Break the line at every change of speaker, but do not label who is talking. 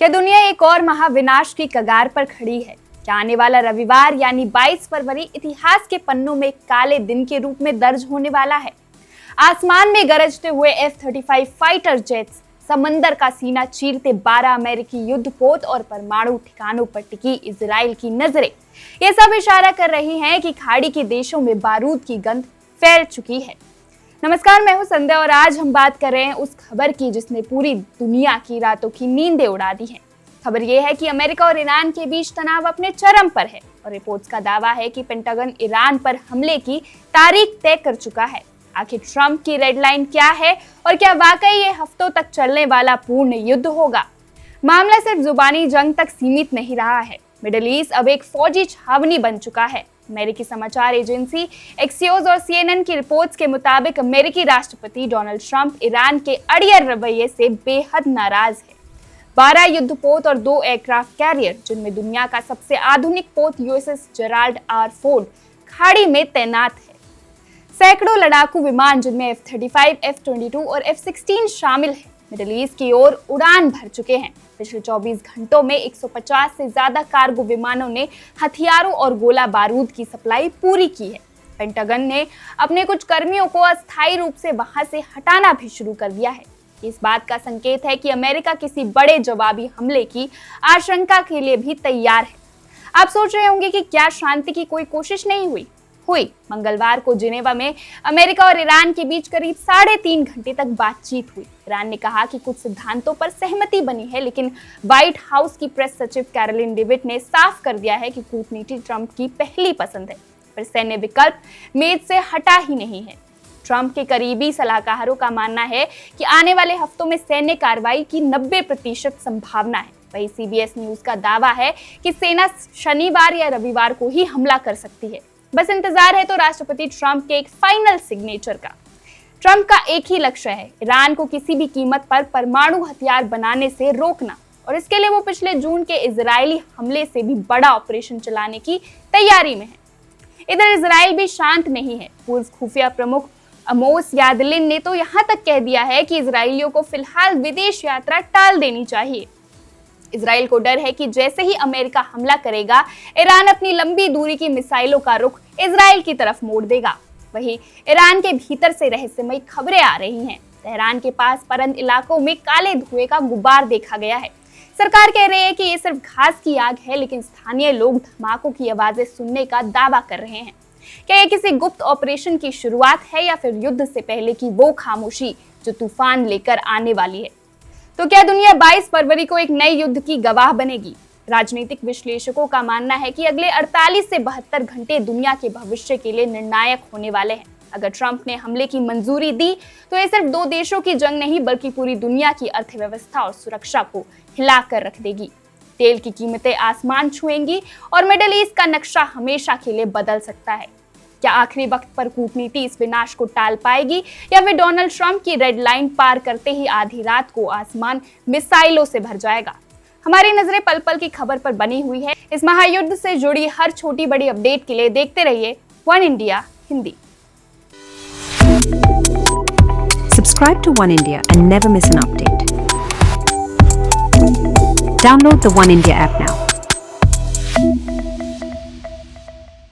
क्या दुनिया एक और महाविनाश की कगार पर खड़ी है? क्या आने वाला रविवार यानी 22 फरवरी इतिहास के पन्नों में काले दिन के रूप में दर्ज होने वाला है? आसमान में गरजते हुए F-35 फाइटर जेट्स, समंदर का सीना चीरते 12 अमेरिकी युद्धपोत और परमाणु ठिकानों पर टिकी इजराइल की नजरें, ये सब इशारा कर रही हैं कि खाड़ी के देशों में बारूद की गंध फैल चुकी है। नमस्कार, मैं हूं संध्या और आज हम बात कर रहे हैं उस खबर की जिसने पूरी दुनिया की रातों की नींदें उड़ा दी हैं। खबर यह है कि अमेरिका और ईरान के बीच तनाव अपने चरम पर है और रिपोर्ट्स का दावा है कि पेंटागन ईरान पर हमले की तारीख तय कर चुका है। आखिर ट्रंप की रेड लाइन क्या है और क्या वाकई ये हफ्तों तक चलने वाला पूर्ण युद्ध होगा? मामला सिर्फ जुबानी जंग तक सीमित नहीं रहा है। मिडिल ईस्ट अब एक फौजी छावनी बन चुका है। अमेरिकी समाचार एजेंसी एक्सियोस और CNN की रिपोर्ट्स के मुताबिक अमेरिकी राष्ट्रपति डोनाल्ड ट्रंप ईरान के अड़ियल रवैये से बेहद नाराज है। 12 युद्धपोत और 2 एयरक्राफ्ट कैरियर, जिनमें दुनिया का सबसे आधुनिक पोत USS जेराल्ड आर फोर्ड खाड़ी में तैनात है। सैकड़ों लड़ाकू विमान, जिनमें F-35, F-22 और F-16 शामिल है, मिडिल ईस्ट की ओर उड़ान भर चुके हैं। पिछले 24 घंटों में 150 से ज्यादा कार्गो विमानों ने हथियारों और गोला बारूद की सप्लाई पूरी की है। पेंटागन ने अपने कुछ कर्मियों को अस्थायी रूप से वहां से हटाना भी शुरू कर दिया है। इस बात का संकेत है कि अमेरिका किसी बड़े जवाबी हमले की आशंका के लिए भी तैयार है। आप सोच रहे होंगे कि क्या शांति की कोई कोशिश नहीं हुई? मंगलवार को जिनेवा में अमेरिका और ईरान के बीच करीब 3.5 घंटे तक बातचीत हुई। ईरान ने कहा कि कुछ सिद्धांतों पर सहमति बनी है, लेकिन व्हाइट हाउस की प्रेस सचिव कैरोलिन लेविट ने साफ कर दिया है कि कूटनीति ट्रंप की पहली पसंद है, पर सैन्य विकल्प मेज से हटा ही नहीं है। ट्रंप के करीबी सलाहकारों का मानना है कि आने वाले हफ्तों में सैन्य कार्रवाई की 90% संभावना है। वहीं CBS न्यूज का दावा है कि सेना शनिवार या रविवार को ही हमला कर सकती है। बस इंतजार है तो राष्ट्रपति ट्रंप के एक फाइनल सिग्नेचर का। ट्रंप का एक ही लक्ष्य है, ईरान को किसी भी कीमत पर परमाणु हथियार बनाने से रोकना, और इसके लिए वो पिछले जून के इजरायली हमले से भी बड़ा ऑपरेशन चलाने की तैयारी में है। इधर इजराइल भी शांत नहीं है। पूर्व खुफिया प्रमुख अमोस यादलिन ने तो यहाँ तक कह दिया है कि इजरायलियों को फिलहाल विदेश यात्रा टाल देनी चाहिए। इजराइल को डर है कि जैसे ही अमेरिका हमला करेगा, ईरान अपनी लंबी दूरी की मिसाइलों का रुख इजराइल की तरफ मोड़ देगा। वहीं ईरान के भीतर से रहस्यमयी खबरें आ रही हैं। तेहरान के पास परंद इलाकों में काले धुएं का गुबार देखा गया है। सरकार कह रही है कि ये सिर्फ घास की आग है, लेकिन स्थानीय लोग धमाकों की आवाजें सुनने का दावा कर रहे हैं। क्या ये किसी गुप्त ऑपरेशन की शुरुआत है या फिर युद्ध से पहले की वो खामोशी जो तूफान लेकर आने वाली है? तो क्या दुनिया 22 फरवरी को एक नए युद्ध की गवाह बनेगी? राजनीतिक विश्लेषकों का मानना है कि अगले 48 से 72 घंटे दुनिया के भविष्य के लिए निर्णायक होने वाले हैं। अगर ट्रंप ने हमले की मंजूरी दी तो ये सिर्फ 2 देशों की जंग नहीं, बल्कि पूरी दुनिया की अर्थव्यवस्था और सुरक्षा को हिलाकर रख देगी। तेल की कीमतें आसमान छुएंगी और मिडिल ईस्ट का नक्शा हमेशा के लिए बदल सकता है। क्या आखिरी वक्त पर कूटनीति इस विनाश को टाल पाएगी या फिर डोनाल्ड ट्रंप की रेड लाइन पार करते ही आधी रात को आसमान मिसाइलों से भर जाएगा? हमारी नजरें पल पल की खबर पर बनी हुई है। इस महायुद्ध से जुड़ी हर छोटी बड़ी अपडेट के लिए देखते रहिए one India Hindi.
Subscribe to One India and never miss an update. Download the One India app now.